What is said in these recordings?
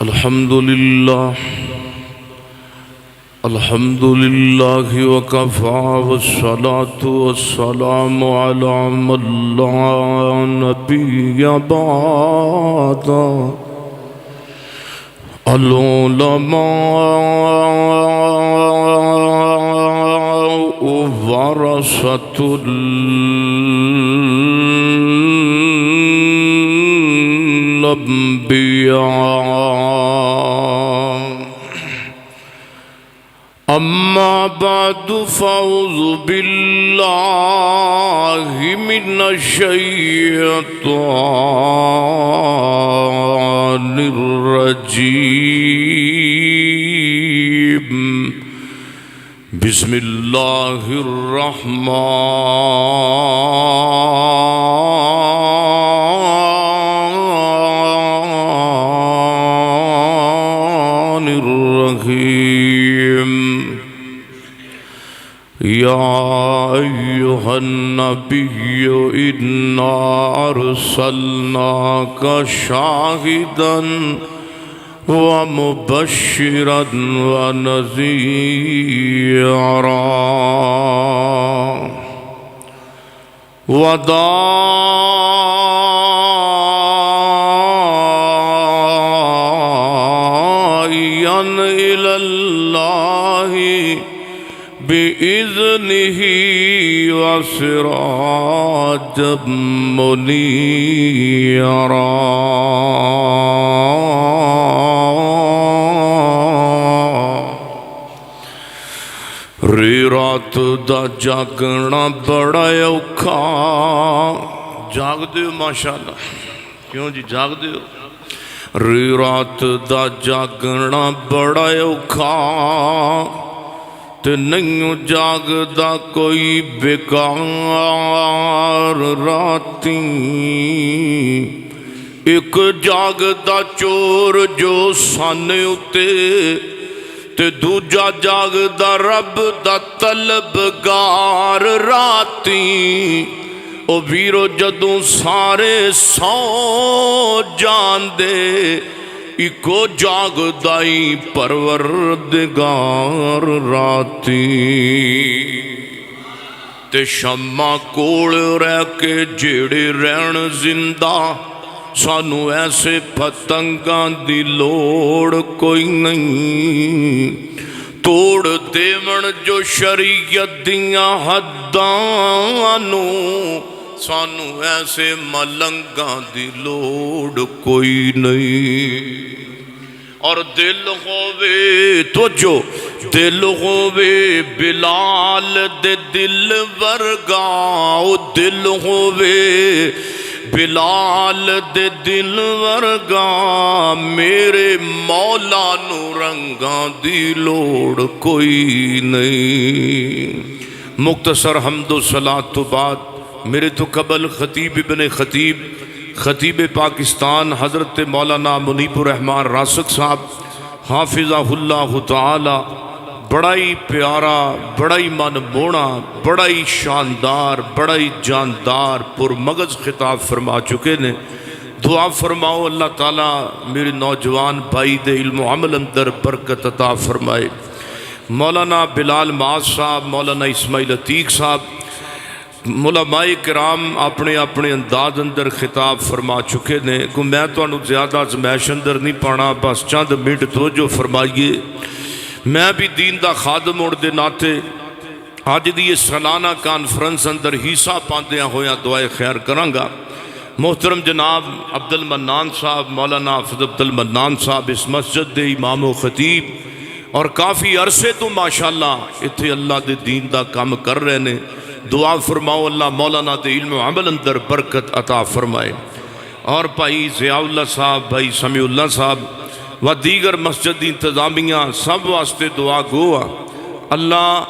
الحمد لله وكفى والصلاة والسلام على من لا نبي بعد العلماء ورثة الأنبياء أما بعد فأعوذ بالله من الشيطان الرجيم بسم الله الرحمن الرحيم يا أيها النبي إنا أرسلناك شاهدا ومبشرا ونذيرا وداعيا إلى الله بإذنه وسراجا منيرا رات دا جاگنا بڑا اوکھا جاگ دیو ماشاءاللہ کیوں جی جاگ دیو رات دا جاگنا بڑا اوکھا تے نہیں جاگدا کوئی بیکار راتی ایک جاگدا چور جو سانے اتے تے دوجا جاگدا رب دا طلبگار راتی او ویرو جدوں سارے سو جان دے ایکو جاگدائی پروردگار راتی تے شمع کول رہ کے جیڑے رہن زندہ سانو ایسے پتنگاں دی لوڑ کوئی نہیں توڑ دیون جو شریعت دیاں حدانو سانو ایسے ملنگاں دی لوڑ کوئی نہیں اور دل ہووے تو جو دل ہووے بلال دے دل ورگا او دل ہووے بلال دے دل ورگا میرے مولا نو رنگاں دی لوڑ کوئی نہیں مختصر حمد و صلاۃ تو بعد میرے تو قبل خطیب ابن خطیب خطیب پاکستان حضرت مولانا منیب الرحمن راسخ صاحب حافظہ اللہ تعالی بڑا ہی پیارا بڑا ہی من مونا بڑا ہی شاندار بڑا ہی جاندار پرمغز خطاب فرما چکے نے دعا فرماؤ اللہ تعالیٰ میرے نوجوان بھائی دے علم و عمل اندر برکت عطا فرمائے مولانا بلال معاذ صاحب مولانا اسماعیل عتیق صاحب علماء کرام اپنے اپنے انداز اندر خطاب فرما چکے نے کو میں تو انہوں زیادہ زمائش اندر نہیں پانا بس چند منٹ توجہ فرمائیے میں بھی دین دا خادم ہونے دے ناتے آج دی یہ سالانہ کانفرنس اندر حصہ پاندیاں ہویاں دعائے خیر کرانگا محترم جناب عبد المنان صاحب مولانا حافظ عبد المنان صاحب اس مسجد دے امام و خطیب اور کافی عرصے تو ماشاءاللہ اتھے اللہ دے دین دا کام کر رہے نے دعا فرماؤ اللہ مولانا دے علم و عمل اندر برکت عطا فرمائے اور بھائی ضیاء اللہ صاحب بھائی سمیع اللہ صاحب و دیگر مسجد انتظامیہ سب واسطے دعا گوا اللہ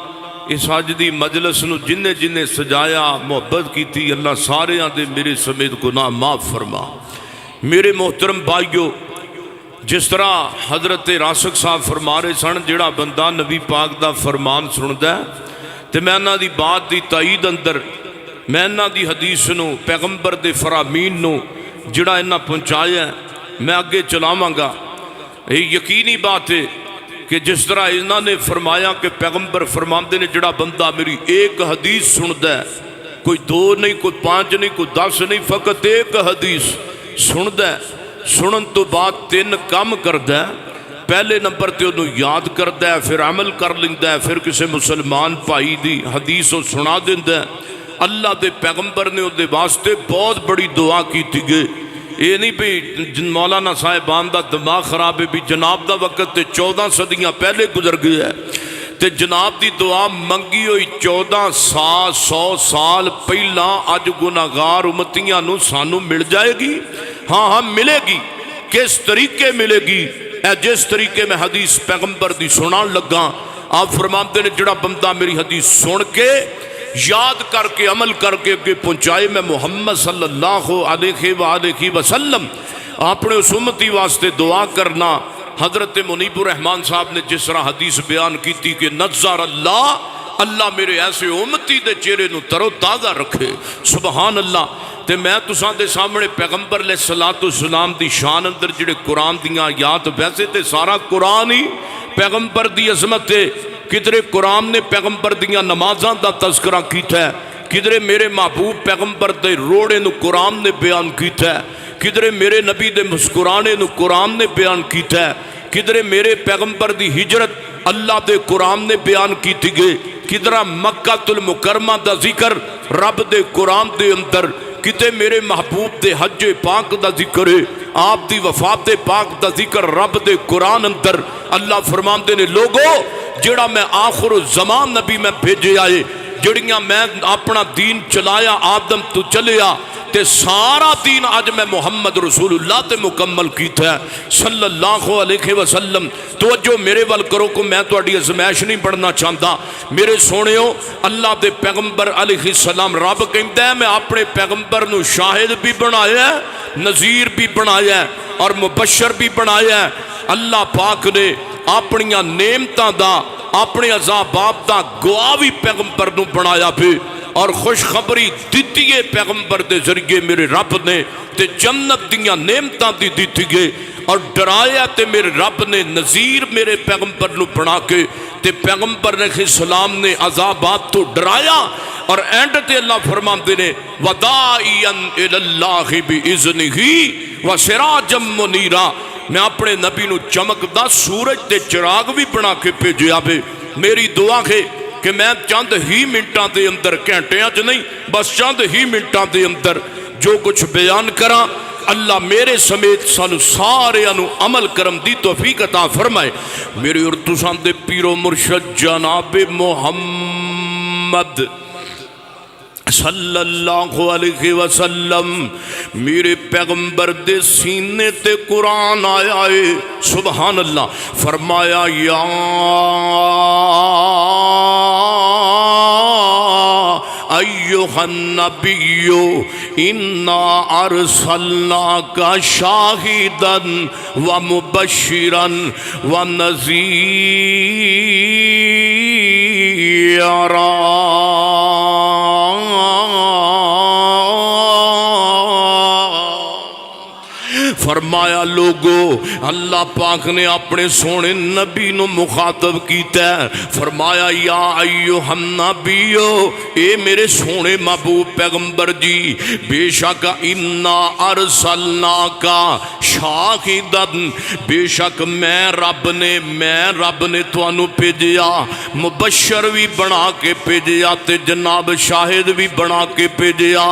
اس حاجدی مجلس نو جننے جننے سجایا محبت کی تھی اللہ سارے آدھے میرے سمیت گناہ معاف فرما میرے محترم بھائیو جس طرح حضرت راسخ صاحب فرما رہے سن جڑا بندہ نبی پاک دا فرمان سندا ہے تے میں انہاں دی بات دی تائید اندر میں انہاں دی حدیث نو پیغمبر دے فرامین نو جڑا انہاں پہنچایا ہے میں آگے چلاواں گا یہ یقینی بات ہے کہ جس طرح انہوں نے فرمایا کہ پیغمبر فرماندے نے جڑا بندہ میری ایک حدیث سندا ہے، کوئی 2 نہیں، کوئی 5 نہیں، کوئی 10 نہیں، فقط ایک حدیث سندا ہے، سنن تو بعد 3 کام کردا ہے۔ پہلے نمبر تے انہوں یاد کردا ہے، پھر عمل کر لیندا ہے، پھر کسی مسلمان بھائی دی حدیث وہ سنا دیندا ہے۔ اللہ دے پیغمبر نے ان دے واسطے بہت بڑی دعا کیتی گئی۔ یہ نہیں بھی مولانا صاحبان دا دماغ خراب ہے، بھی جناب دا وقت تے 14 صدیاں پہلے گزر گیا ہے تے جناب دی دعا منگی ہوئی 100 سال پہلا اج گناہگار امتیاں نو سانو مل جائے گی؟ ہاں ہاں ملے گی۔ کس طریقے ملے گی؟ اے جس طریقے میں حدیث پیغمبر دی سنان لگا، آپ فرماتے نے جڑا بندہ میری حدیث سن کے یاد کر کے عمل کر کے اگے پہنچائے، میں محمد صلی اللہ علیہ وآلہ وسلم اپنے اس امتی واسطے دعا کرنا۔ حضرت منیب الرحمان صاحب نے جس طرح حدیث بیان کی تھی کہ نظر اللہ میرے ایسے امتی دے چہرے نو تر و تازہ رکھے، سبحان اللہ۔ تے میں تساں دے سامنے پیغمبر علیہ السلام دی شان اندر جڑے قرآن دیاں آیات، ویسے تے سارا قرآن ہی پیغمبر دی عظمت ہے۔ کدھرے قرآن نے پیغمبر دیاں نمازاں دا تذکرہ کیتا ہے، کدھرے میرے محبوب پیغمبر دے روڑے نو قرآن نے بیان کیتا ہے، کدھرے میرے نبی دے مسکرانے نو قرآن نے بیان کیتا ہے، کدھرے میرے پیغمبر دی ہجرت اللہ دے قرآن نے بیان کیتی گئے، کدھرا مکہ المکرمہ دا ذکر رب دے قرآن دے اندر، کتے میرے محبوب دے حج پاک دا ذکر ہے، آپ دی وفات پاک دا ذکر رب دے قرآن اندر۔ اللہ فرماندے نے لوگو جڑا میں آخر الزمان نبی میں بھیجے آئے، جڑیاں میں اپنا دین چلایا آدم تو چلیا، تے سارا دین آج میں محمد رسول اللہ تے مکمل کیتا ہے صلی اللہ علیہ وسلم۔ توجہ میرے وال کرو کو میں تو اڈی ازمائش نہیں پڑھنا چاہتا میرے سونےو۔ اللہ دے پیغمبر علیہ السلام رب کہندا ہے میں اپنے پیغمبر نو شاہد بھی بنایا ہے، نذیر بھی بنایا ہے اور مبشر بھی بنایا ہے۔ اللہ پاک نے اپنیاں نعمتاں دا، اپنے عذابات دا گواہ بھی پیغمبر نو بنایا بھی، اور خوشخبری دیتی ہے پیغمبر دے ذریعے میرے رب نے، تے جنت دیاں نعمتاں دی دیتی گئے، اور ڈرایا تے میرے رب نے نذیر میرے پیغمبر نو بنا کے، تے پیغمبر علیہ السلام نے عذابات تو ڈرایا، اور اینڈ تے اللہ فرماندے نے وَدَاعِيًا إِلَى اللَّهِ بِإِذْنِهِ وَسِرَاجًا مُنِيرًا، میں اپنے نبی نو چمکدا سورج تے چراغ بھی بنا کے بھیجیا بے۔ میری دعا ہے کہ میں چند ہی منٹاں دے اندر، گھنٹیاں چ نہیں، بس چند ہی منٹاں دے اندر جو کچھ بیان کراں، اللہ میرے سمیت سانو سارے انو عمل کرم دی توفیق عطا فرمائے۔ میرے اور تساں دے پیر و مرشد جناب محمد صلی اللہ علیہ وسلم، میرے پیغمبر دے سینے تے قرآن آیا ہے، سبحان اللہ۔ فرمایا یا ایھا النبی انا ارسلناک شاہدا ومبشرا ونذیرا۔ فرمایا لوگو اللہ پاک نے اپنے سونے نبی نو مخاطب کیتا ہے، فرمایا یا ایھا النبیو، اے میرے سونے محبوب پیغمبر جی، بے شک انا ارسلناکا شاہدا، بے شک میں رب نے توانو بھیجیا، مبشر بھی بنا کے بھیجیا تے جناب شاہد بھی بنا کے بھیجیا۔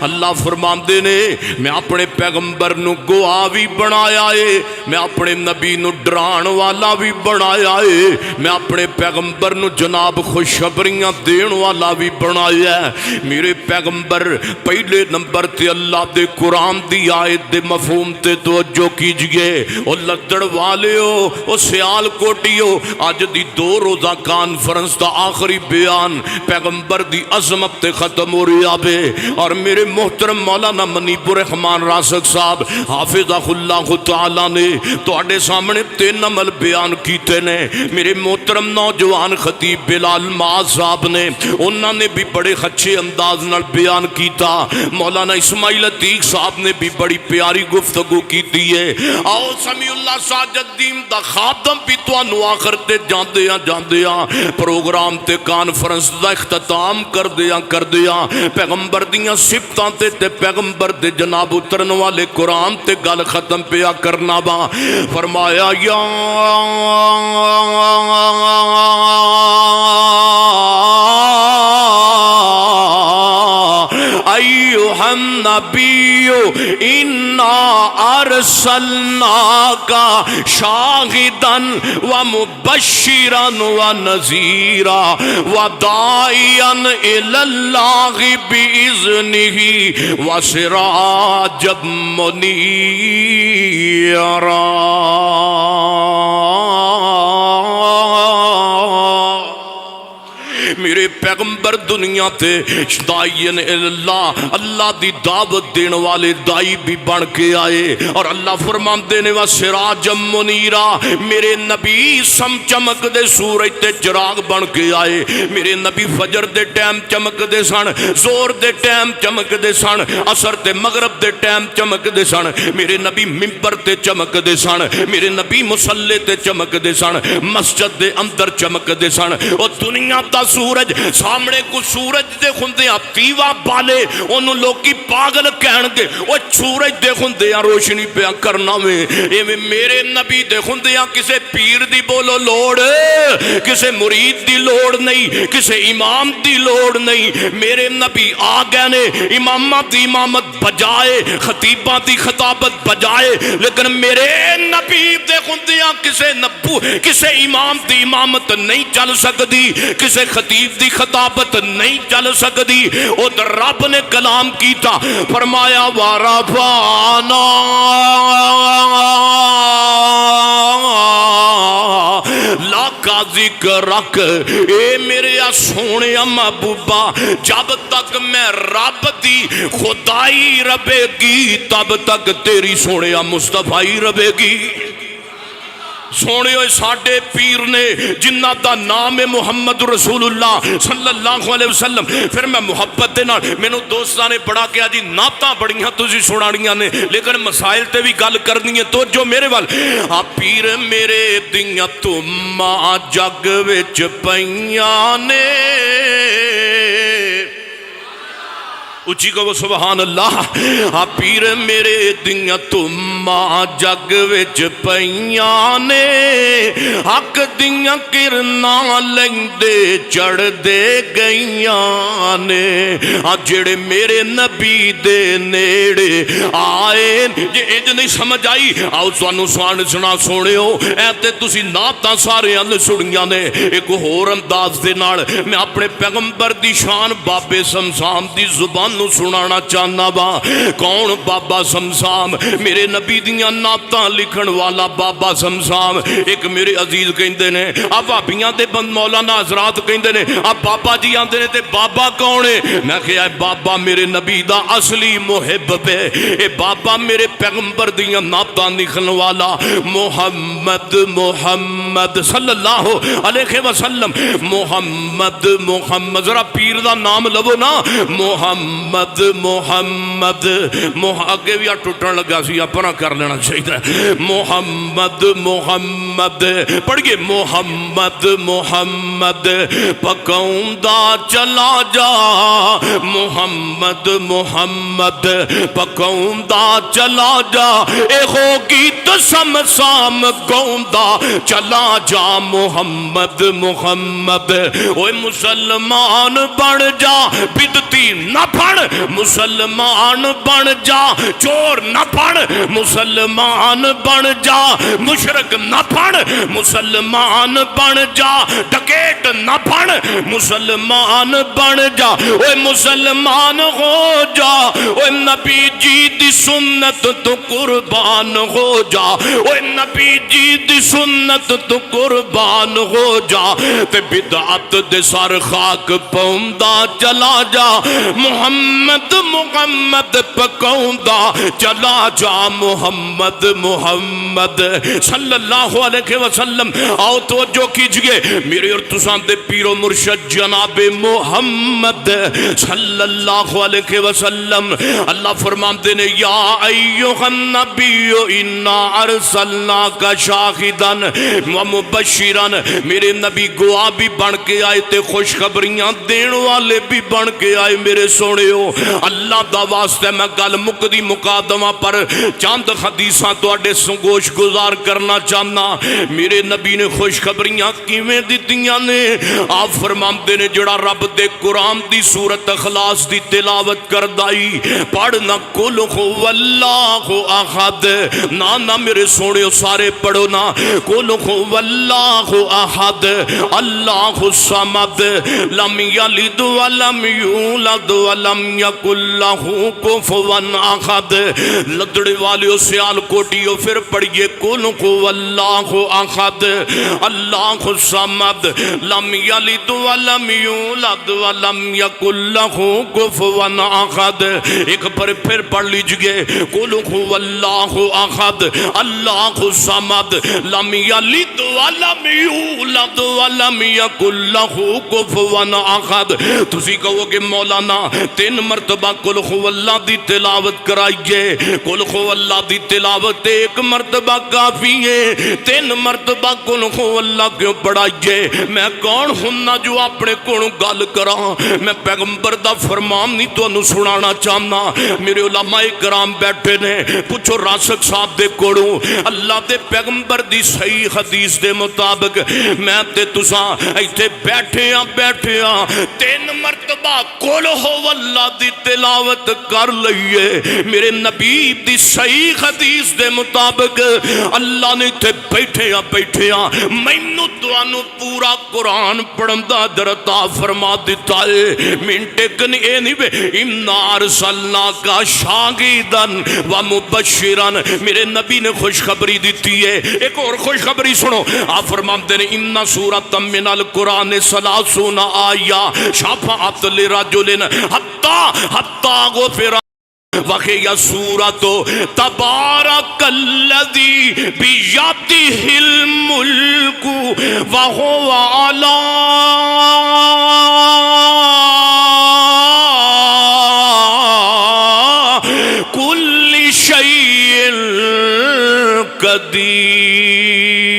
اللہ فرماندے نے میں اپنے پیغمبر نو گواہ بھی بنایا ہے، میں اپنے نبی نو ڈران والا بھی بنایا ہے، میں اپنے پیغمبر نو جناب خوشخبریاں دین والا بھی بنایا ہے۔ میرے پیغمبر پہلے نمبر تے اللہ دے قرآن دی آیت دے مفہوم تے توجہ کیجئے۔ او لدڑ والے ہو، او سیال کوٹی ہو، آج دی 2 روزہ کانفرنس دا آخری بیان پیغمبر دی عظمت تے ختم ہو رہی آبے، اور میرے محترم مولانا منیب الرحمان راسک صاحب حافظ حفظہ تعالی نے تواڈے سامنے 3 عمل بیان کیتے نے میرے محترم نوجوان خطیب بلال ماز صاحب نے انہوں نے بھی بڑے اچھے انداز نال بیان کیتا مولانا اسماعیل عتیق صاحب نے بھی بڑی پیاری گفتگو کیتی ہے آؤ سمیع اللہ ساجد دین دا خادم بھی تانوں آخر تے جاندیاں پروگرام تے کانفرنس دا اختتام کر دیا پیغمبر دیاں صفتاں تے پیغمبر دے جناب اترن والے قرآن تے گل ختم پیا کرنا با فرمایا یا ایھا النبی انا ارسلناک شاہدا ومبشرا ونذیرا وداعیا الی اللہ باذنہ وسراجا منیرا میرے پیغمبر دنیا تے داعین اللہ اللہ دی دعوت دین والے دائی بھی بن کے آئے اور اللہ فرماندے نے وسراجا منیرا میرے نبی سم چمک دے سورج تے چراغ بن کے آئے میرے نبی فجر دے ٹائم چمک دے سن زور دے ٹائم چمک دے سن عصر تے مغرب دے ٹائم چمک دے سن میرے نبی منبر تے چمک دے سن میرے نبی مصلی تے چمک دے سن مسجد دے اندر چمک دے سن اور دنیا دا سورج سامنے کو سورج دے خوندے تیوا بالے انہوں لوگی پاگل کہن گے وہ سورج دے خوندے روشنی پیا کرنا میں میرے نبی دے خوندے کسے پیر دی بولو لوڑ کسے مرید دی لوڑ نہیں کسے امام دی لوڑ نہیں میرے نبی آ گئے نے امامات دی امامت بجائے خطیبہ دی خطابت بجائے لیکن میرے نبی دے خوندے کسے امام دی امامت نہیں چل سکتی کسے خطیب دی خطابت نہیں چل سکتی ادھر رب نے کلام کیتا فرمایا وَرَفَعْنَا لَكَ ذِكْرَكَ اے میرے سونے محبوبہ جب تک میں رب دی خدائی ربے گی تب تک تیری سونے مصطفی ربے گی سونے ہوئے ساڑھے پیر نے جنہ دا نام ہے محمد رسول اللہ صلی اللہ علیہ وسلم پھر میں محبت دینا میں نے دوستان نے پڑھا کیا جی ناتاں بڑیاں تُسی سنانیاں نے لیکن مسائل تے بھی گل کرنی ہے تو جو میرے وال پیر میرے دیاں تُمّا جگ وچ پیاں نے اچھی کو سبحان اللہ پیر میرے دیاں تُمّا جگ وچ پیاں نے حق دیاں کرنا لیندے چڑھ دے گئیاں نے جڑے میرے نبی دے نیڑے آئے انج نہیں سمجھ آئی آؤ سانو سنا سونے ہو ایتے تسی ناتاں سارے اندر سڑیاں نے ایک ہور انداز دے نال میں اپنے پیغمبر دی شان بابے سمسام دی زبان نو سنانا چاہنا با کون بابا سمسام میرے نبی دیاں ناتاں لکھن والا بابا سمسام ایک میرے عزیز کہندے نے اب بھابیاں دے بند مولانا حضرات کہندے نے اب بابا جی آندے نے تے بابا کون ہے میں کہا بابا میرے نبی دا اصلی محب پہ اے بابا میرے پیغمبر دیاں ناتاں لکھن والا محمد صلی اللہ علیہ وسلم محمد ذرا پیر دا نام لو نا محمد اگے بھی ٹوٹن لگا سی اپنا کر لینا چاہیے محمد پڑھئے محمد پکاؤندا چلا جا محمد پکاؤندا چلا جا اے ہوگی تو سمسام گاؤندا چلا جا محمد اوے مسلمان بن جا بدتی نہ پڑھ مسلمان بن جا چور نہ پڑھ مسلمان بن جا مشرک نہ پڑھ مسلمان بن جا ڈکیٹ نہ پڑھ مسلمان بن جا اوے مسلمان ہو جا اوے نبی جی دی سنت تو قربان قربان ہو جا، اوے نبی جی دی سنت تو قربان ہو جا، تے بدعت دے سر خاک پاوندا چلا جا، محمد محمد پکاوندا چلا جا، محمد محمد صلی اللہ علیہ وسلم۔ آؤ توجہ کیجئے، میرے اور تساں دے پیر و مرشد جناب محمد صلی اللہ علیہ وسلم، اللہ فرماندے نے یا ایھا النبی انا ارسلناک شاہدا ومبشرا، میرے نبی گواہ بھی بن کے آئے تے خوشخبریاں دین والے بھی بن کے آئے میرے سونےو۔ اللہ دا واسطے میں گل مکدی مقادمہ پر چند حدیثاں تواڈے سنگوش گزار کرنا چاہنا۔ میرے نبی نے خوشخبریاں کیویں دتیاں نے؟ آپ فرماندے نے جڑا رب دے قرآن دی سورت اخلاص دی تلاوت کردائی پڑھنا قل هو اللہ احد، نا میرے سونے سارے پڑھو نا، قل هو اللہ احد اللہ الصمد لم یلد ولم یولد ولم یکن لہ کفوا احد۔ لدڑے والے سیال کوٹیو پھر پڑھئے قل هو اللہ احد اللہ الصمد لم یلد ولم یولد ولم یکن لہ کفوا احد۔ ایک پر پھر پڑھ لیجئے قل هو اللہ احد اللہ الصمد لم یلد ولم یولد ولم یکن لہ کفوا احد۔ تسی کہو کہ مولانا 3 مرتبہ قل هو اللہ دی تلاوت کرائیے، قل هو اللہ دی تلاوت 1 مرتبہ کافی ہے، 3 مرتبہ قل هو اللہ کیوں پڑھائیے؟ میں کون ہننا جو اپنے کونوں گل کراں؟ میں پیغمبر دا فرمان نہیں تو انہوں سنانا چاہنا۔ میرے علماء کرام بیٹھے نے، پوچھو راسک صاحب دے کونوں اللہ دے پیغمبر دی صحیح حدیث دے مطابق میں تے تساں ایتھے بیٹھے 3 مرتبہ قل هو اللہ دی تلاوت کر لئیے۔ میرے نبی دی صحیح حدیث دے مطابق اللہ نے تے بیٹھے مینوں تانوں پورا قرآن پڑھن دا درتا فرما دیتا ہے۔ منٹے کن اے نہیں بے انا ارسلناک شاہدا ومبشرا، میرے نبی نے خوشخبری دیتی ہے۔ ایک اور خوشخبری سنو، آپ فرماتے ہیں انا سورۃ من القرآن 30 آیہ شفاعۃ لرجل حتی غفر وَخِيَ سُورَةُ تَبَارَكَ الَّذِي بِيَدِهِ الْمُلْكُ وَهُوَ عَلَىٰ كُلِّ شَيْءٍ قَدِيرٌ۔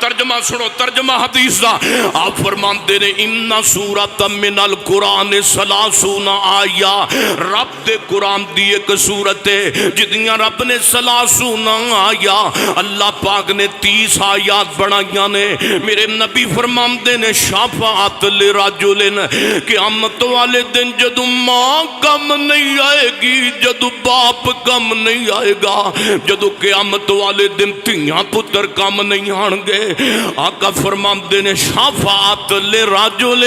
ترجمہ سنو، ترجمہ حدیث دا، آپ فرماندے نے اِنَّ سورۃ من القرآن 30 آیہ، رب دے قرآن دی ایک سورت ہے جدیاں رب نے 30 آیہ اللہ پاک نے 30 آیات بنائیاں نے۔ میرے نبی فرماندے نے شفاعت لرجل، قیامت والے دن جدو ماں کم نہیں آئے گی، جدو باپ کم نہیں آئے گا، جدو قیامت والے دن تیاں پتر کم نہیں آنگے، آقا فرماندے نے شفاعت لرجل،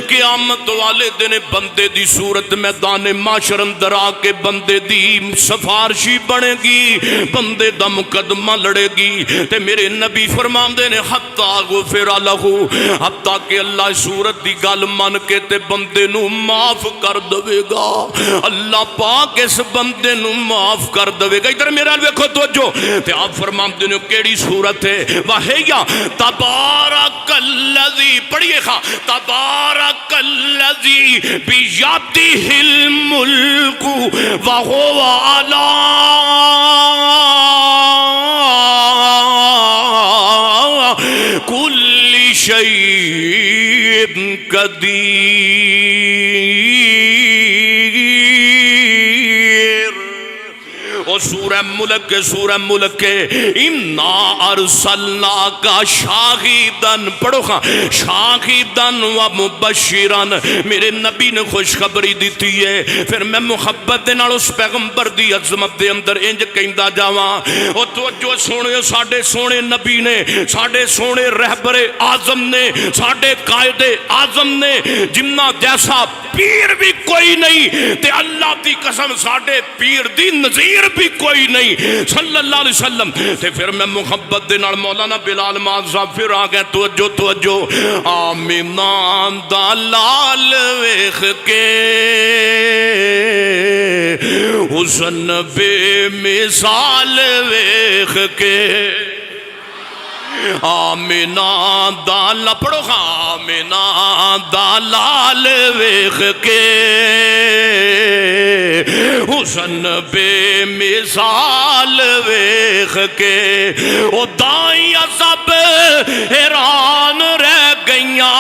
قیامت والے دن بندے دی صورت میدان معاشر اندر آ کے بندے دی سفارشی بنے گی، بندے دا مقدمہ لڑے گی، تے میرے نبی فرماندے نے حتی غفر لہو، حتی کہ اللہ صورت دی گل من کے تے بندے نو معاف کر دوے گا، اللہ پاک اس بندے نو معاف کر دوے گا۔ ادھر میرا ویکھو توجہ، تے آپ فرماندے نے کیڑی صورت ہے؟ وَهِيَ تبارک الذی، پڑھئے خواہ تبارک الذی بیدہ الملک وہو علی کل شیء قدیر۔ اور سورہ ملک کے اِنَّا أَرْسَلْنَاكَ شَاهِدًا پڑھو خاں شاہدًا وَمُبَشِّرًا میرے نبی نے خوشخبری دیتی ہے پھر میں محبت دے نال اس پیغمبر دی عظمت دے اندر انج کہندا جاواں او توجہ سونے ساڈے سونے نبی نے ساڈے سونے رہبر اعظم نے ساڈے قائد اعظم نے جنہ جیسا پیر بھی کوئی نہیں تے اللہ دی قسم ساڈے پیر دی نظیر بھی کوئی نہیں صلی اللہ علیہ وسلم تے پھر میں محبت دے نال مولانا بلال ماز صاحب پھر آ گئے توجہ آمینہ دا لال ویکھ کے حسن بے مثال ویکھ کے آمینہ دا لپڑو آمینہ دا لال ویکھ کے حسن بے مثال ویکھ کے او دائیاں سب حیران رہ گئیاں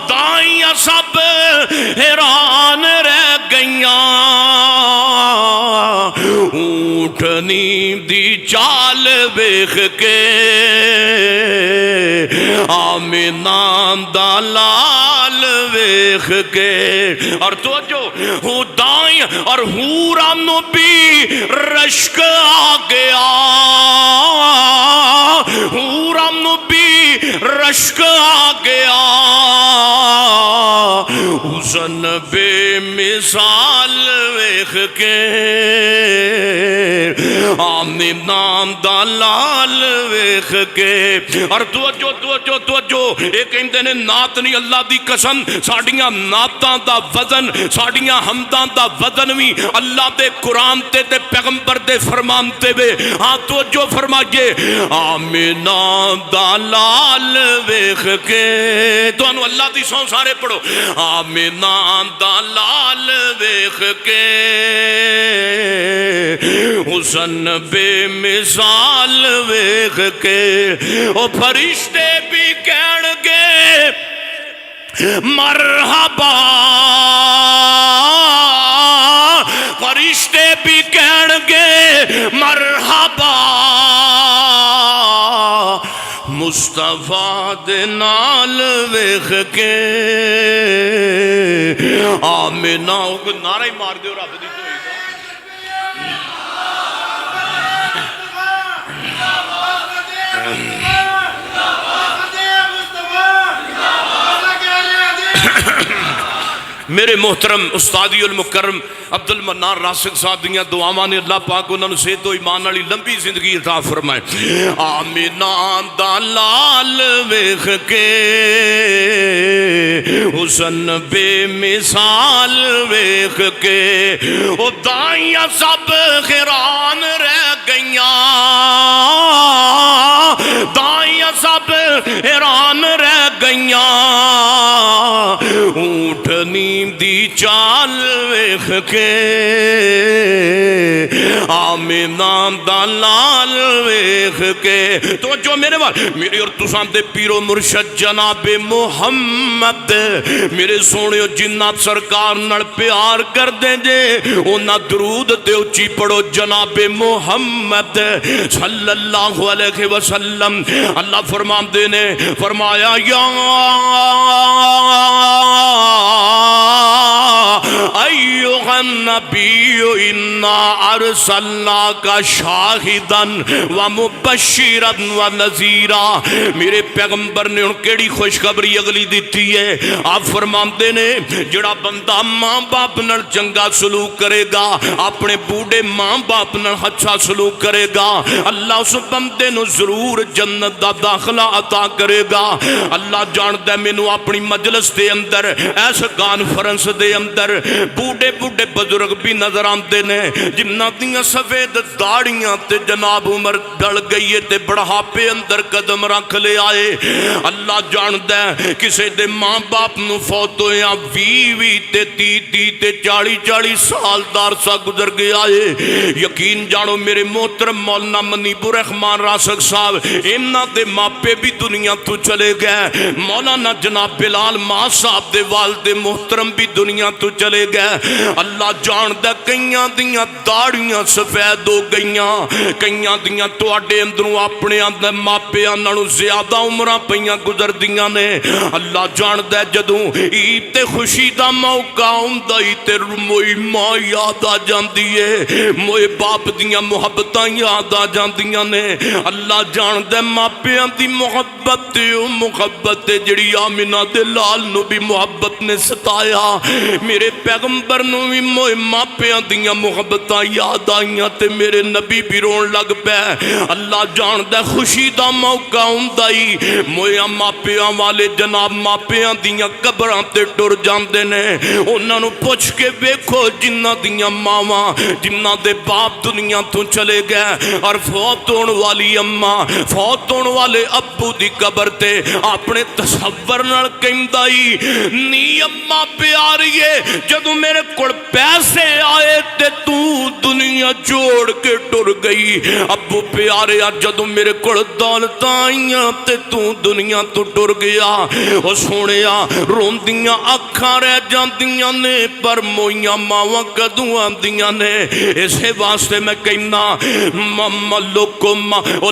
دائیاں سب حیران رہ گئیاں اونٹنی دی چال ویکھ کے آمینہ دا لال ویکھ کے اور تو جو دائیں اور حورا نو بھی رشک آ گیا حورا نو بھی رشک آ گیا حسن بے مثال ویکھ کے آمینہ دا لال ویکھ کے اور توجہ ایک کہندے نے نعت نہیں اللہ دی قسم ساڈیاں نعتاں دا وزن ساڈیاں حمداں دا وزن بھی اللہ دے قرآن تے پیغمبر دے فرمان تے وے ہاں توجہ فرمائیے آمینہ دا لال ویکھ کے تانوں اللہ دی سو سارے پڑھو آمینہ دا لال ویکھ کے حسن بے مثال ویکھ کے او فرشتے بھی کہن گے مرحبا فرشتے بھی کہن گے مرحبا مصطفیٰ دے نال ویکھ کے آمینہ نعرہ ہی مار دیو رب دی میرے محترم استادی المکرم عبد المنان راسخ صاحب دیاں دعاواں نے اللہ پاک انہاں نوں صحت و ایمان والی لمبی زندگی عطا فرمائے آمینہ دا لال ویکھ کے حسن بے مثال ویکھ کے او دائیاں سب حیران رہ گئیاں دائیاں سب حیران رہ گئیاں اونٹنی دی چال ویکھ کے آمینہ دا لال ویکھ کے تو جو میرے بات میری اور تساں دے پیرو مرشد جناب محمد میرے سونے جنات سرکار نال پیار کر دیں جے اونا درود تے اچھی پڑھو جناب محمد صلی اللہ علیہ وسلم اللہ فرمان دینے فرمایا یا ایوہ النبی انا ارسلناک شاہداً ومبشراً ونذیرا میرے پیغمبر نے ان کیڑی خوشخبری اگلی دیتی ہے آپ فرماندے نے جڑا بندہ ماں باپ نال چنگا سلوک کرے گا اپنے بوڑھے ماں باپ نال اچھا سلوک کرے گا اللہ اس بندے نو ضرور جنت دا داخلہ عطا کرے گا اللہ جاندے مینوں اپنی مجلس دے اندر ایس کانفرنس دے اندر بوڑھے بوڑھے بزرگ بھی نظر آندے نے جنہاں دیاں سفید داڑیاں تے جناب عمر ڈل گئی تے بڑھاپے اندر قدم رکھ لے آئے اللہ جاندے کسے دے ماں باپ نو فوت ہویا 20 تے 30 تے 40 سال دارسا گزر گیا ہے یقین جانو میرے محترم مولانا منیب الرحمان راسخ صاحب امنا دے ماپے بھی دنیا تو چلے گئے مولانا جناب بلال ماں صاحب دے والد محترم بھی دنیا تو چلے گئے گئے اللہ جاندا کئیاں دیاں داڑیاں سفید ہو گئیاں کئیاں دیاں تواڈے اندروں اپنے اندر ماپیاں نالوں زیادہ عمراں پیاں گزردیاں نے اللہ جاندا جدوں عید تے خوشی دا موقع ہوندا ہی تے موئی ماں یاد آ جاندی ہے موئے باپ دیاں محبتاں یاد آ جاندیاں نے اللہ جاندا ماپیاں دی محبت او محبت جڑی آمنہ دے لال نو بھی محبت نے ستایا میرے پیغمبر نو بھی موئے ماپیاں دیاں محبتاں یاد آئیاں تے میرے نبی بھی رون لگ پے اللہ جاندا خوشی دا موقع ہوندا ہی موئے ماپیاں والے جناب ماپیاں دیاں قبراں تے ٹر جاندے نے انہاں نو پوچھ کے ویکھو جنہاں دیاں ماواں جنہاں دے باپ دنیا تو چلے گئے اور فوت ہون والی اماں فوت ہون والے ابو دی قبر تے اپنے تصور نال کہندا ہی نی اماں پیاریے جدوں میرے کول پیسے آئے تے تو دنیا چھوڑ کے ٹر گئی ابو پیارے جدوں میرے کول دولت آئیاں تے تو دنیا تو ٹر گیا او سونیا روندیاں اکھاں رہ جاندیاں نے پر موئیاں ماواں کدوں آندیاں نے اسے واسطے میں کہنا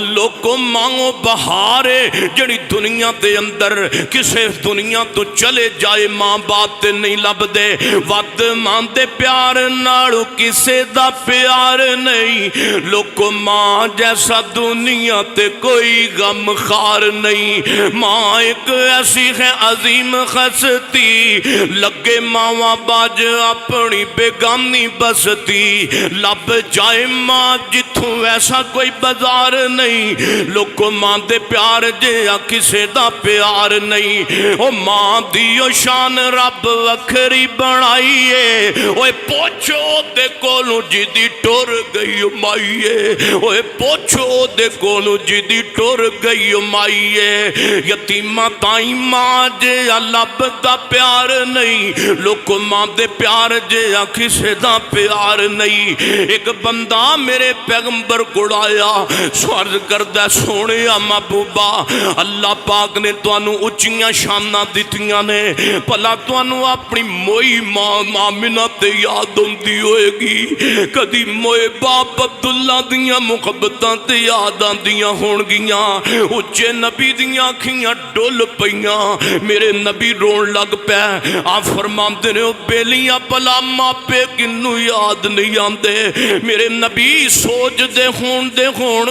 لوکو مانگو بہارے جڑی دنیا دے اندر کسے دنیا تو چلے جائے ماں باپ تے نہیں لب دے ود ماں دے پیار نالو کسے دا پیار نہیں لوکو ماں جیسا دنیا تے کوئی غم خار نہیں ماں ایک ایسی ہے عظیم خستی لگے ماں باج اپنی بیگانی بستی لب جائے ماں جتھوں ایسا کوئی بازار نہیں لوکو ماں دے پیار جیا کسے دا پیار نہیں او ماں دیو شان رب وکھری بنائیے اوے پوچھو دے کولوں جدی ٹر گئی مائیے اوے پوچھو دے کولوں جدی ٹر گئی مائیے یتیمہ تائیں ماں جیا لب دا پیار نہیں لوکو ماں دے پیار جیا کسے دا پیار نہیں ایک بندہ میرے پیغمبر گڑایا سوارز کردہ سونے محبوبہ اللہ پاک نے توانو اچھیاں شانہ دیتیاں نے پلا توانو اپنی موئی ماں آمنہ تے یاد ہوندی ہوئے گی کدی موئے باپ عبداللہ دیاں محبتاں تے یاداں دیاں ہون گیاں اچھے نبی دیاں کھیاں ڈول پیاں میرے نبی رون لگ پہ آپ فرمان دے ہو بیلیاں پلا ماں پہ کنو یاد نہیں آندے میرے نبی سوچ دے ہون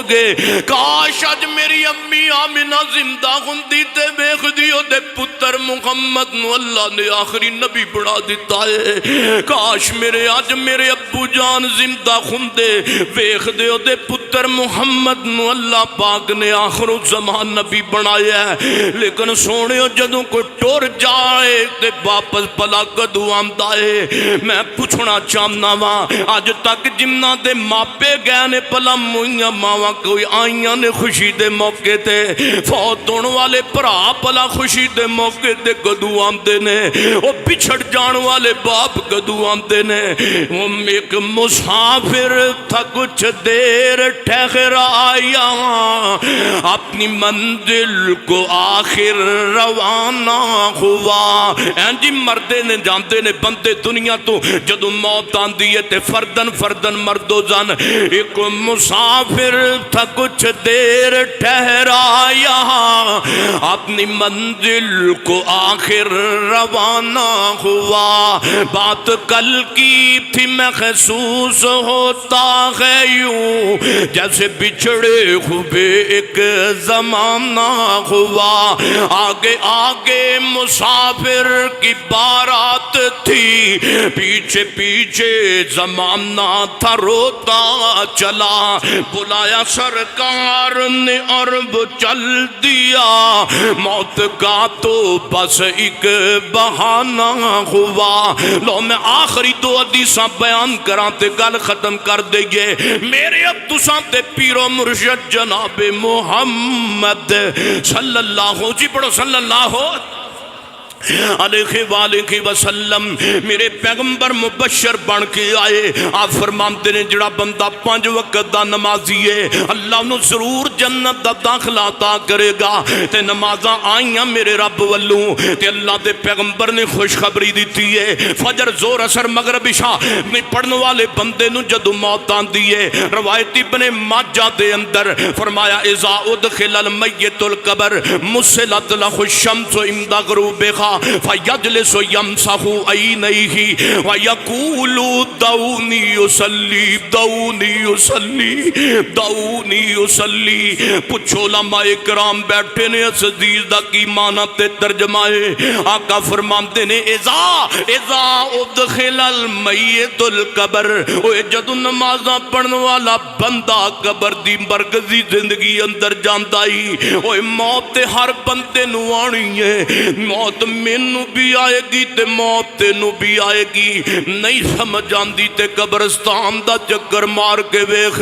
گے کاش آج میری امی آمنہ زندہ ہوندی تے ویکھ دیو دے پتر محمد نو اللہ نے آخری نبی بنا دیتا ہے کاش آج میرے ابو جان زندہ ہوندے ویکھ دیو دے پتر محمد نو اللہ پاک نے آخر زمان نبی بنایا ہے لیکن سونے جدوں کو ٹور جائے تے واپس پلا کدو آمدا ہے میں پوچھنا چاہنا وا اج تک جنہ دے ماپے گئے نے پلا موئیاں ماواں کوئی آئیاں نے خوشی دے موقع تے فوت ہون والے بھرا پلا خوشی دے موقع تے کدو آمدے نے وہ بچھڑ جان والے باپ کدو آمدے نے وہ ایک مسافر تھا کچھ دیر ٹھہر آیا اپنی منزل کو آخر روانہ ہوا جی مردے نے جانتے نے بندے دنیا تو جدو موت آندی ہے تے فردن فردن مرد و زن ایک مسافر تھا کچھ دیر ٹھہرایا اپنی منزل کو آخر روانہ ہوا بات کل کی تھی محسوس ہوتا ہے یوں جیسے بچھڑے ہوئے ایک زمانہ ہوا آگے آگے مسافر کی بارات تھی پیچھے پیچھے زمانہ تھا روتا چلا بلایا سرکار نے عرب چل دیا موت کا تو بس ایک بہانہ ہوا لو میں آخری دو حدیثاں بیان کراتے گل ختم کر دئیے میرے اب تساں تے پیرو مرشد جناب محمد صلی اللہ جی پڑھو صلی اللہ علیہ وآلہ وسلم میرے پیغمبر مبشر بن کے آئے. آپ فرماتے نے جڑا بندہ 5 وقت دا نمازی ہے اللہ انہوں ضرور جنت دا داخلہ عطا کرے گا. تے نمازاں آئیاں میرے رب والوں تے اللہ دے پیغمبر نے خوشخبری دیتی ہے فجر زور اثر مغرب عشاء میں پڑھنے والے بندے نو جدو موت آندی ہے روایت ابن ماجہ دے اندر فرمایا اذا ادخل المیت القبر مسلت لہ الشمس عند غروبها فیجلس یمسح عینیہ ویقول دعونی یصلی دعونی یصلی دعونی یصلی. پوچھو علماء کرام بیٹھے نے اس حدیث دا کی معنی تے ترجمہ ہے. آقا فرماتے نے اذا ادخل المیت القبر اوے جدو نمازاں پڑھن والا بندہ قبر دی مرکزی زندگی اندر جاندا ہی اوے موت تے ہر بندے نو آنی ہے. موت مینوں بھی آئے گی تے موت تینوں بھی آئے گی. نہیں سمجھ آندی تے قبرستان دا چکر مار کے ویکھ.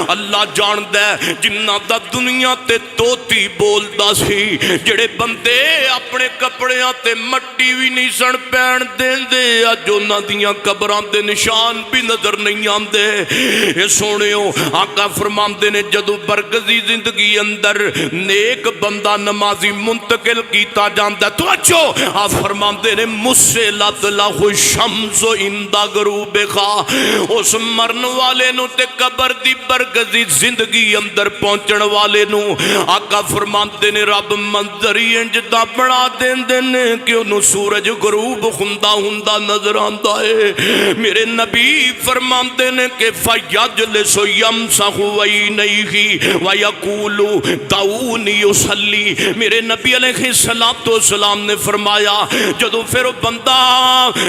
اللہ جاندا ہے جنہ دا دنیا تے توتی بولدا سی جڑے بندے اپنے کپڑیاں تے مٹی بھی نہیں سن پین دیندے اج انہاں دیاں قبراں دے نشان بھی نظر نہیں آندے. اے سونیو آقا فرماندے نے جدو برگزی زندگی اندر نیک بندہ نمازی منتقل کیتا جاندا توجہ آپ فرماندے نے مسلت لہ الشمس عند غروبها. اس مرن والے نو تے قبر دی برگزی زندگی اندر پہنچن والے نو آقا فرماندے نے رب منظر انج دا بنا دیندے نے کہ انہوں سورج غروب ہوندا ہوندا نظر آندا ہے. میرے نبی فرماندے نے کہ فیجلس یمسح عینیہ ویقول دعونی یصلی. میرے نبی علیہ السلام نے فرمایا جدو پھر بندہ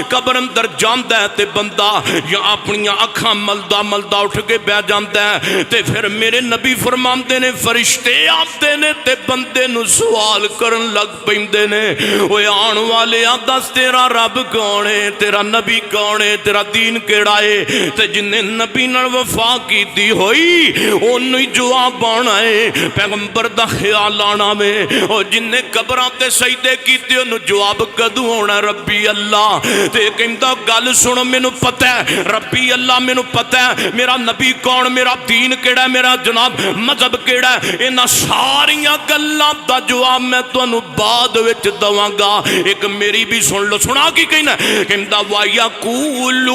قبر اندر جاندا ہے تے بندہ یا اپنی اکھاں ملدا ملدا اٹھ کے بیٹھ جاندا ہے تے پھر میرے نبی فرماندے نے فرشتے آتے نے تے بندے نو سوال کرن لگ پیندے نے اوے آن والے دس تیرا رب کون ہے تیرا نبی کون ہے تیرا دین کیڑا ہے تے جن نے نبی نال وفا کیتی ہوئی اونوں ہی جواب آنا ہے. پیغمبر دا خیال آنا میں اور جن نے قبراں تے سجدے کیتے انہوں جواب کدوں ہونا ربی اللہ. تے کہندا گل سن مینوں پتہ ہے ربی اللہ مینوں پتہ ہے میرا نبی کون میرا دین کیڑا ہے میرا جناب مذہب کیڑا ہے. انہاں ساریاں گلاں دا جواب میں تانوں بعد وچ دواں گا. ایک میری بھی سن لو سنا کی کہنا کہندا وَيَقُولُ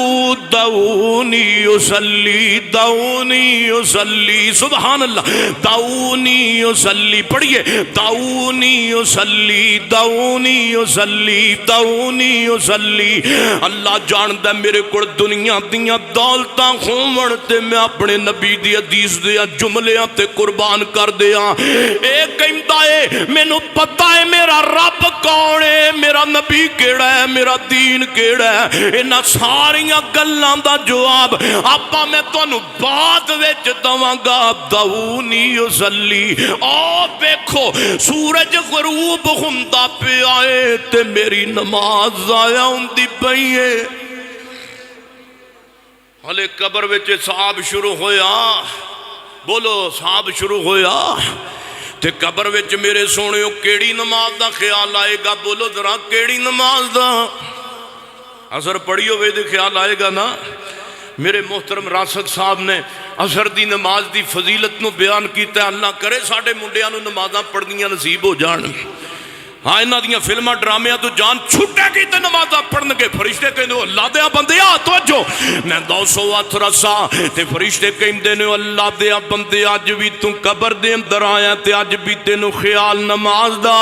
دَعُونِي يُصَلِّي دَعُونِي يُصَلِّي سبحان اللہ دعونی یصلی پڑھئے دعونی یصلی دعونی یصلی دعونی یصلی. اللہ جاندہ میرے کو دنیا دیاں دولتاں ہون تے میں اپنے نبی دی حدیث دیا جملیاں تے قربان کر دیا. اے کہندا ہے مینوں پتہ ہے میرا رب کون ہے میرا نبی کیڑا ہے میرا دین کیڑا ہے. انہاں ساریاں گلاں دا جواب آپا میں تانوں بعد وچ دواں گا. دعونی یصلی او دیکھو سورج غروب ہوندا پیا ہے تے میری نماز ضائع ہوندی پئی ہے. ہلے قبر وچ حساب شروع ہویا بولو حساب شروع ہویا تے قبر وچ میرے سونیو کیڑی نماز دا خیال آئے گا بولو ذرا کیڑی نماز دا اثر پڑھی ہوئے دے خیال آئے گا نا. میرے محترم راسک صاحب نے اثر دی نماز دی فضیلت نو بیان کیتا ہے. اللہ کرے ساڑھے منڈیاں نو نمازاں پڑھنیاں نصیب ہو جان. ہاں انہاں دیاں فلماں ڈرامیاں تو جان چھٹے کی تے نمازاں پڑھن کے فرشتے کہندے اللہ دیا بندیا توجہ میں 200 ہاتھ رسا تے فرشتے کہندے نے اللہ دیا بندے اج بھی تو قبر دے اندر آیا تے اج بھی تینوں خیال نماز دا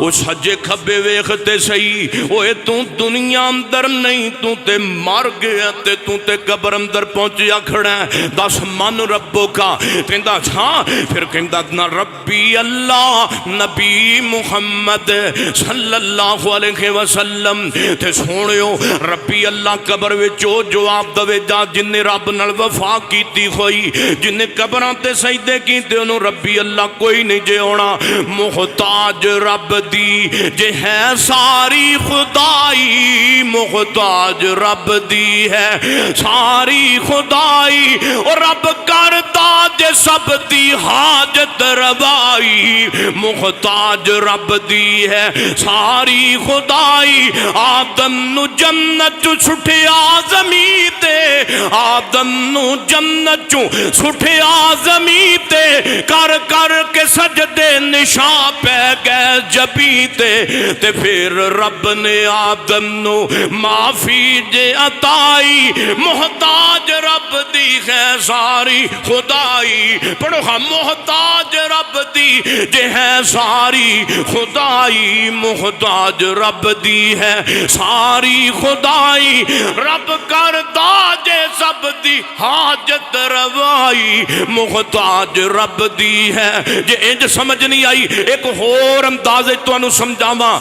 او سجے کھبے ویکھتے صحیح اوے تو دنیا اندر نہیں تو تے مر گیا تے تو تے قبر اندر پہنچیا کھڑا ہے. دس من ربو کا کہندا ہاں پھر کہندا نا ربی اللہ نبی محمد صلی اللہ علیہ وسلم تے سونیو ربی اللہ قبر وچ او جواب دے جا جن نے رب نال وفا کیتی ہوئی جن نے قبراں تے سجدے کیتے انہوں ربی اللہ کوئی نہیں جے ہونا. محتاج رب دی جے ہے ساری خدائی محتاج رب دی ہے ساری خدائی اور رب کرتا جے سب دی حاجت روائی خدائی محتاج رب دی ہے ساری خدائی آدم نو جنت چو سٹھیا زمین تے آدم نو جنت چو سٹھیا زمین تے کر کر کے سجدے نشان پہ گئے جبی تے پھر رب نے آدم نو معافی دے عطائی محتاج رب دی ہے ساری خدائی پڑھو ہم محتاج رب دی جے ہے ساری خدائی محتاج رب دی ہے ساری خدائی رب کردہ جے سب دی حاجت روائی محتاج رب دی ہے جے انج سمجھ نہیں آئی ایک اور اندازے تو انہوں سمجھاما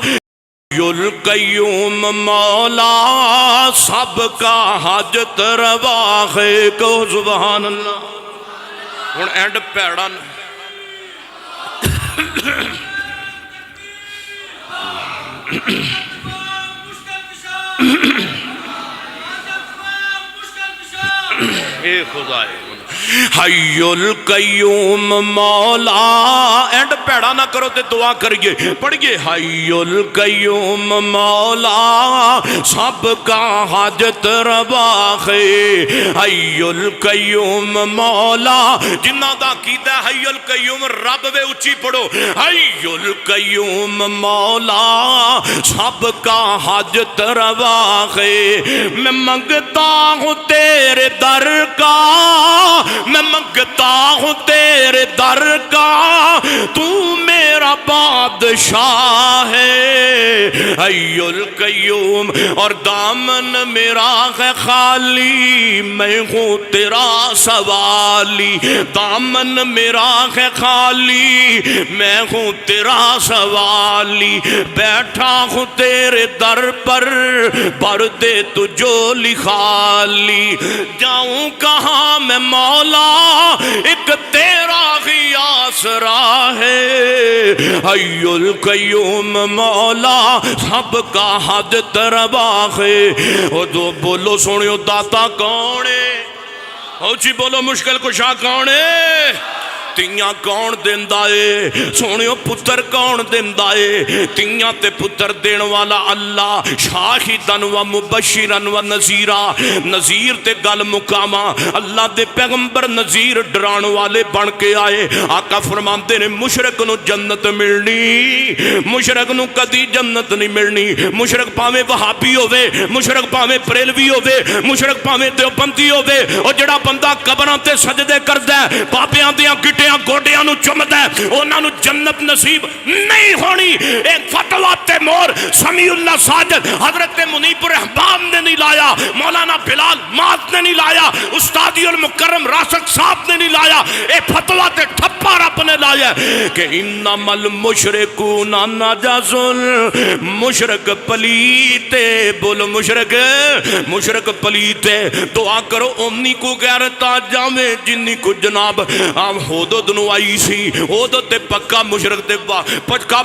القیوم مولا سب کا حاجت روا ہے کو سبحان اللہ ہن اینڈ پیڑا اے خدا حی القیوم مولا اینڈ پیڑا نہ کرو تے دعا کریے پڑھئے حی القیوم مولا سب کا حاجت روا ہے حی القیوم مولا جنہ دا کیتا ہے حی القیوم رب وے اچھی پڑھو حی القیوم مولا سب کا حاجت روا ہے میں منگتا ہوں تیرے در کا میں منگتا ہوں تیرے در کا تو میرا بادشاہ ہے حی القیوم اور دامن میرا ہے خالی میں ہوں تیرا سوالی دامن میرا ہے خالی میں ہوں تیرا سوالی بیٹھا ہوں تیرے در پر بھر دے تو جو لکھالی جاؤں کہاں میں مولا ایک تیرا ہی آسرا ہے حی القیوم مولا سب کا حاجت روا ہے او دو بولو سونیو داتا کون ہے او جی بولو مشکل کشا کون ہے تیاں کون دیندہ ہے سونیو پتر کون دیندہ ہے تیاں تے پتر دین والا اللہ شاہدن و مبشرن و نذیرہ نذیر تے گل مقامہ اللہ دے پیغمبر نذیر ڈران والے بن کے آئے آقا فرماندے نے مشرک نو جنت ملنی مشرک نو کدی جنت نہیں ملنی مشرک پاویں وہابی ہووے مشرک پاویں بریلوی ہووے مشرک پاویں دیوبندی ہووے اور جڑا بندہ قبراں تے سجدے کردا ہے بابیاں دیاں گٹیاں گوڑیاں نو چمدا ہے انہاں نو جنت نصیب نہیں ہونی ایک فتویٰ تے مور سمیع اللہ ساجد حضرت منیب الرحمن نے نہیں لایا مولانا بلال مات نے نہیں لایا استادی المکرم راسک صاحب نے نہیں لایا ایک فتویٰ تے ٹھپا رب نے لایا کہ انما المشرکون نجس مشرک پلیتے بولو مشرک پلیتے دعا کرو امنی کو غیرتا جامے جنی کو جناب حدود نو آئی سی حدود تے پکا مشرک تے پکا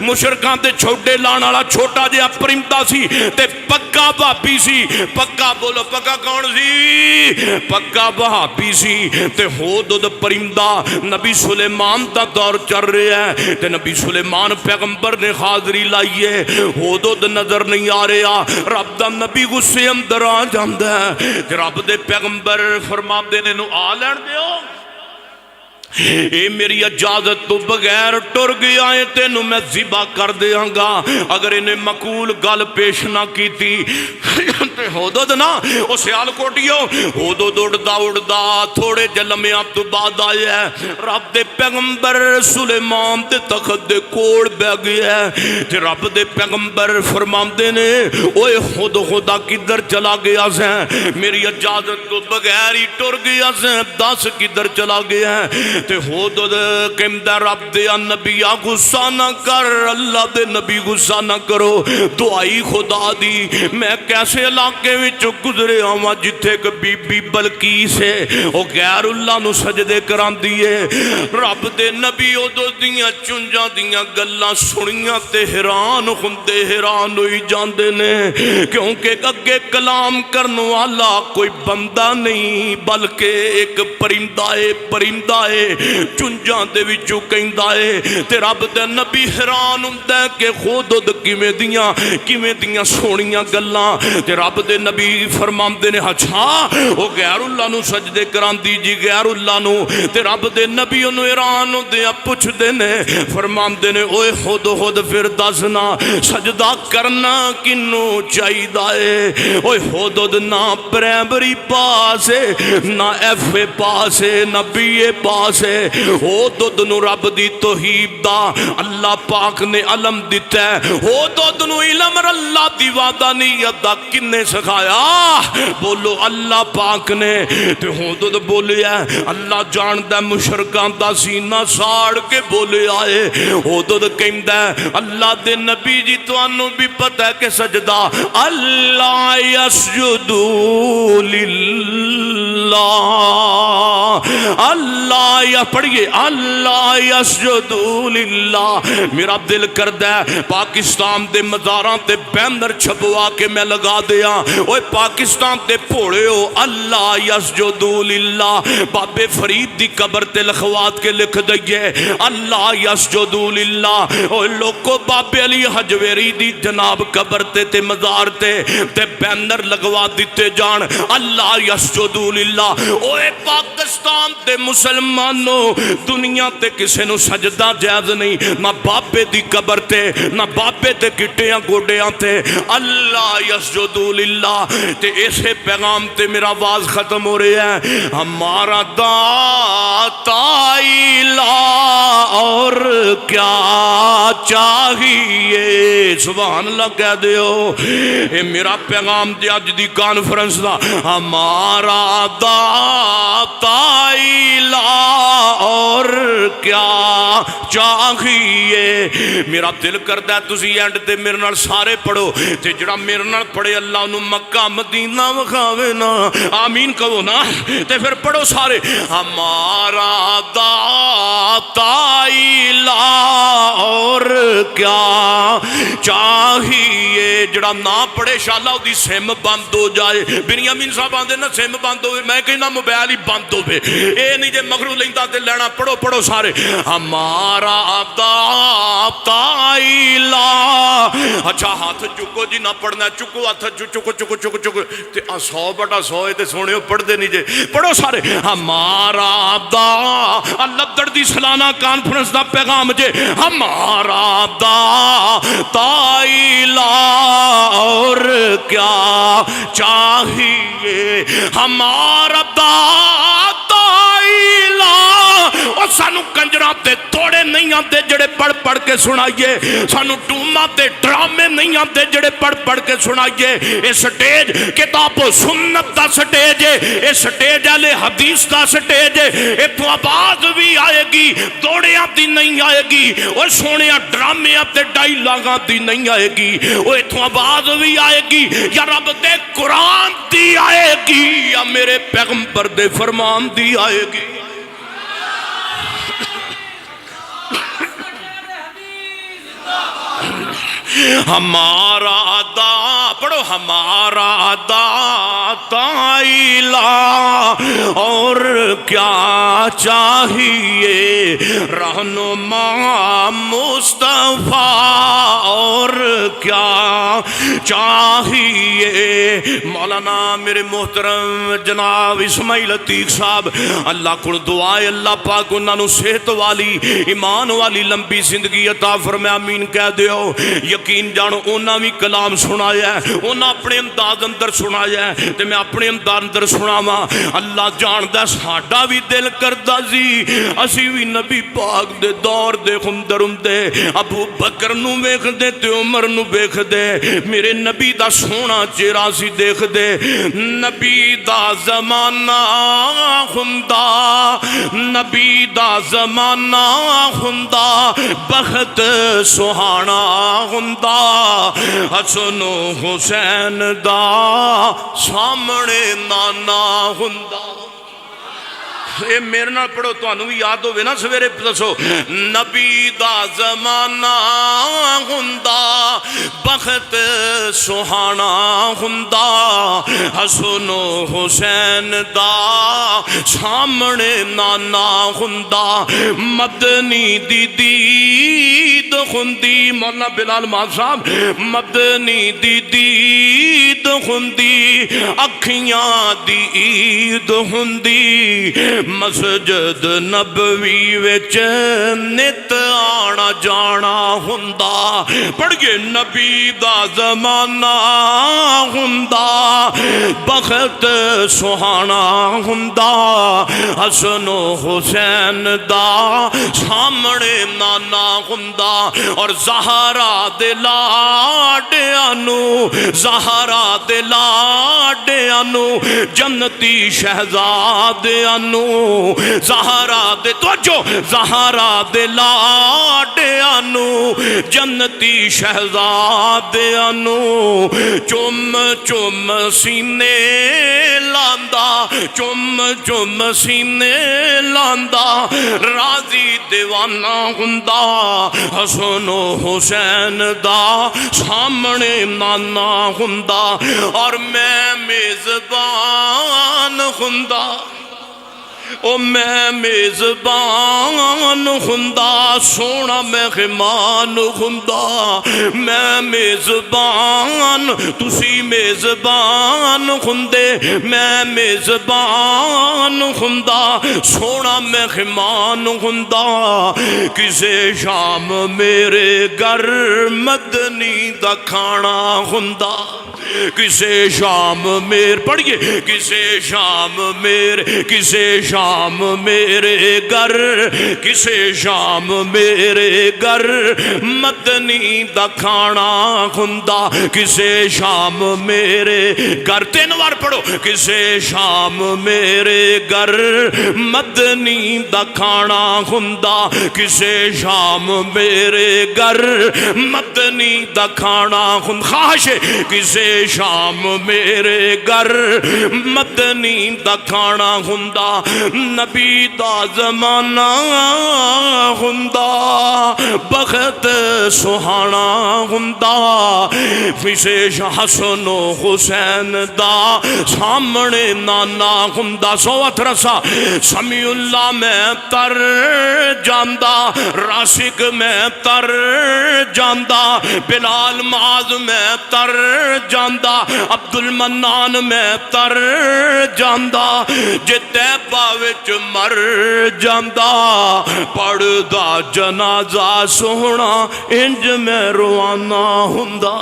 مشرکان تے چھوٹے لانا والا چھوٹا جہا پرندہ سی تے پکا بھابی سی پکا بولو پکا کون سی پکا بھابی سی تے حدود پرندہ نبی سلیمان دا دور چل رہا ہے تے نبی سلیمان پیغمبر نے حاضری لائی ہے حدود نظر نہیں آ رہا رب دا نبی غصے اندر آ جاندا ہے رب دے پیغمبر فرما دینے نو آ لین دیو اے میری اجازت تو بغیر ٹر گیا ہے تینوں میں ذبح کر دیاں گا اگر انہیں مقول گل پیش نہ کی تھی حدود نا او سیال کوٹیو حدود اڑدا تھوڑے جلمیاں تو بعد آیا ہے رب دے پیغمبر سلیمان دے تخت دے کوڑ بہ گیا ہے تے رب دے پیغمبر فرماندے نے اوے خدا کدھر چلا گیا سے میری اجازت تو بغیر ہی ٹر گیا سے دس کدھر چلا گیا ہے تے حدود کہندہ رب دے نبی غصہ نہ کر اللہ دے نبی غصہ نہ کرو دعائی خدا دی میں کیسے علاقے وچ گزرے آواں جتھے ایک بی بی بلقیس ہے او غیر اللہ نو سجدے کران دیئے رب دے نبی ادو دیاں چنجاں دیاں گلاں سنیاں تے حیران ہوندے حیران ہوئی جاندے نے کیونکہ اگے کلام کرن والا کوئی بندہ نہیں بلکہ ایک پرندہ ہے چنجاں دے وچوں کہندا ہے تے رب دے نبی حیران ہوندا ہے کہ خود کیویں دیاں سونیاں گلاں تے رب دے نبی فرماندے نے اچھا او غیر اللہ نو سجدے کراندی جی غیر اللہ نو تے رب دے نبی انہوں حیران ہوندے پوچھدے نے فرماندے نے اوے خود پھر دسنا سجدہ کرنا کنوں چاہیدا ہے اوے خود نہ پرائمری پاس ہے نہ ایف اے پاس ہے نہ بی اے پاس ہے خود نو رب دی توحید دا اللہ پاک نے علم دیتا ہے خود نو علم اللہ دی وحدانیت دا کنے سکھایا بولو اللہ پاک نے تے خود بولیا اللہ جاندا مشرکاں دا سینہ ساڑ کے بولے آئے خود کہندا اللہ دے نبی جی تانوں بھی پتہ ہے کہ سجدہ اللہ یسجدو للہ اللہ یا پڑھئے اللہ یسجدو للہ میرا دل کردہ ہے پاکستان دے مزاراں تے بینر چھپوا کے میں لگا دیا اوہ پاکستان تے پھوڑے ہو اللہ یسجدو للہ بابے فرید دی قبر تے لکھوات کے لکھ دئیے اللہ یسجدو للہ اوہ لوگو بابے علی حجویری دی جناب قبر تے مزار تے بینر لگوا دیتے جان اللہ یسجدو للہ اوہ پاکستان تے مسلمانوں دنیا تے کسے نو سجدہ جائز نہیں نہ بابے دی قبر تے نہ بابے تے گٹیاں گوڑیاں تے اللہ یسجدو للہ تے ایسے پیغام تے میرا آواز ختم ہو رہی ہے ہمارا داتا الہ اور کیا چاہیے سبحان اللہ کہہ دیو اے میرا پیغام دے اج دی کانفرنس دا ہمارا داتا الہ اور کیا چاہیے میرا دل کردا ہے تسی اینڈ تے میرے نال سارے پڑھو تے جڑا میرے نال پڑھے اللہ انہوں مکہ مدینہ وکھاوے نا آمین کہو نا تے پھر پڑھو سارے ہمارا داتا الہ اور کیا چاہیے جڑا نہ پڑھے شاءاللہ دی سم بند ہو جائے بنیامین صاحب آندے نا سم بند ہوئے میں کہنا موبائل ہی بند ہوئے اے نہیں جے مغرو لیندہ تے لینا پڑھو سارے ہمارا داتا الہ اچھا ہاتھ چکو جی نہ پڑھنا چکو ہاتھ چکو تے 100/100 تے سونے ہو پڑھ دے نہیں جے پڑھو سارے ہمارا اللہ دردی سلانہ کانفرنس دا پیغام جے ہمارا داتا الہ اور کیا چاہیے ہمارا داتا الہ اور سانو کنجرہ تے توڑے نہیں آتے جڑے پڑھ کے سنائیے سانو ٹوما تے ڈرامے نہیں آتے جڑے پڑھ کے سنائیے اے سٹیج کتاب و سنت دا سٹیج ہے اے سٹیج اہل حدیث دا سٹیج ہے اے تو آواز بھی آئے گی دوڑے آتی نہیں آئے گی اور سونے ڈرامے آتے ڈائیلاگاں دی نہیں آئے گی اے تو آواز بھی آئے گی یا رب دے قرآن دی آئے گی یا میرے پیغمبر دے فرمان دی آئے گی ہمارا دا پڑھو ہمارا داتا الہ اور کیا چاہیے رہنما مصطفیٰ اور کیا چاہیے مولانا میرے محترم جناب اسماعیل عتیق صاحب اللہ کو دعائے اللہ پاک انہوں نے صحت والی ایمان والی لمبی زندگی عطا فرمائے آمین کہہ دیو یقین جانو انہاں بھی کلام سنایا ہے انہاں اپنے انداز اندر سنایا ہے تے میں اپنے انداز اندر سناواں اللہ جاندا ساڈا بھی دل کردا سی اسی بھی نبی پاک دے دور دے اندر ہوندے ابو بکر نو ویکھدے تے عمر نو ویکھدے میرے نبی دا سونا چہرہ سی دیکھ دے نبی دا زمانہ ہوندا نبی دا زمانہ ہوندا بخت سہانا ہوندا حسن و حسین دا سامنے نانا ہوندا یہ میرے نال پڑھو تانوں بھی یاد ہوے نا سویرے دسو نبی دا زمانہ ہوندا بخت سہانا ہوندا حسن و حسین دا سامنے نانا ہوندا مدنی دی دید ہوندی مولانا بلال مان صاحب مدنی دی دید ہوندی اکھیاں دی عید ہوندی مسجد نبوی وچ نت آنا جانا ہوندا پڑھئے نبی دا زمانہ ہوندا بخت سہانا ہوندا حسن و حسین دا سامنے نانا ہوندا اور زہرا دے لاڈیاں نو زہرا دے لاڈیاں نو جنتی شہزادیاں نو زہرا دے توجہ زہرا دے لاڈیاں نو جنتی شہزادیاں نو چم چم سینے لاندا چم چم سینے لاندا راضی دیوانہ ہوندا حسن و حسین دا سامنے نانا ہوندا اور میں میزبان ہوندا او میں میزبان ہوندا سونا مہمان ہوندا میں میزبان تسی میزبان ہوندے میں میزبان ہوندا سونا مہمان ہوندا کسے شام میرے گھر مدنی دا کھانا ہوندا کسے شام میرے پڑھئے کسے شام میرے کسے شام میرے گھر کسے شام میرے گھر مدنی دا کھانا ہوندا کسے شام میرے گھر تین بار پڑھو کسے شام میرے گھر مدنی دا کھانا ہوندا کسے شام میرے گھر مدنی دا کھانا ہوندا خواہش کسے شام میرے گھر مدنی دا کھانا ہوندا نبی دا زمانہ ہوندا بخت سہانا ہوندا وشیش حسن و حسین دا سامنے نانا ہوندا سوت رسا سمیع اللہ میں تر جاندا راشق میں تر جاندا بلال معاذ میں تر جاندا عبد المنان میں تر جاندا جے طیبہ وچ مر جاندا پڑھدا جنازہ سونا انج میں روانہ ہوندا